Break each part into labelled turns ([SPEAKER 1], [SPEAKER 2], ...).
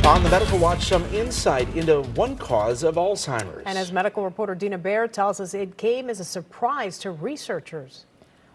[SPEAKER 1] On the Medical Watch, some insight into one cause of Alzheimer's.
[SPEAKER 2] And as medical reporter Dina Baer tells us, it came as a surprise to researchers.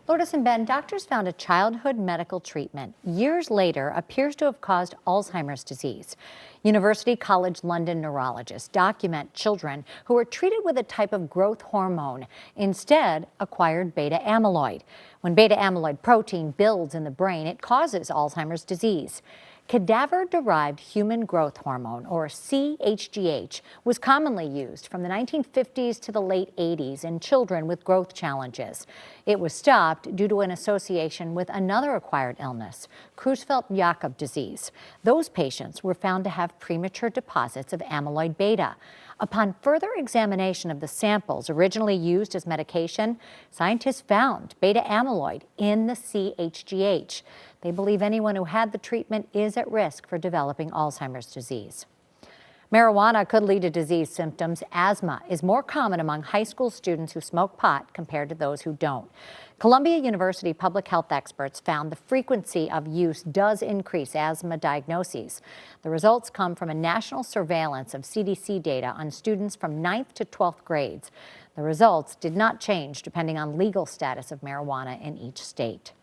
[SPEAKER 3] Lourdes and Ben, doctors found a childhood medical treatment years later appears to have caused Alzheimer's disease. University College London neurologists document children who were treated with a type of growth hormone instead acquired beta amyloid. When beta amyloid protein builds in the brain, it causes Alzheimer's disease. Cadaver-derived human growth hormone, or CHGH, was commonly used from the 1950s to the late 80s in children with growth challenges. It was stopped due to an association with another acquired illness, Creutzfeldt-Jakob disease. Those patients were found to have premature deposits of amyloid beta. Upon further examination of the samples originally used as medication, scientists found beta amyloid in the CHGH. They believe anyone who had the treatment is at risk for developing Alzheimer's disease. Marijuana could lead to disease symptoms. Asthma is more common among high school students who smoke pot compared to those who don't. Columbia University public health experts found the frequency of use does increase asthma diagnoses. The results come from a national surveillance of CDC data on students from 9th to 12th grades. The results did not change depending on legal status of marijuana in each state.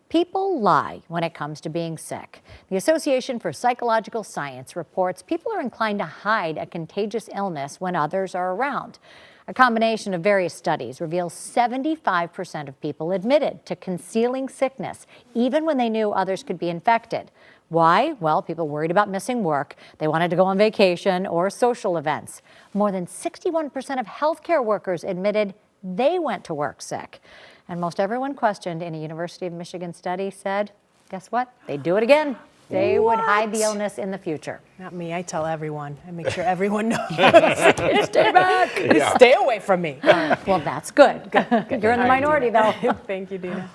[SPEAKER 3] People lie when it comes to being sick. The Association for Psychological Science reports people are inclined to hide a contagious illness when others are around. A combination of various studies reveals 75% of people admitted to concealing sickness, even when they knew others could be infected. Why? Well, people worried about missing work, they wanted to go on vacation or social events. More than 61% of healthcare workers admitted they went to work sick. And most everyone questioned in a University of Michigan study said, guess what? They'd do it again. They would hide the illness in the future.
[SPEAKER 2] Not me. I tell everyone. I make sure everyone knows. Stay back. Yeah. Stay away from me.
[SPEAKER 3] Well, that's good. You're in the minority, though.
[SPEAKER 2] Thank you, Dina.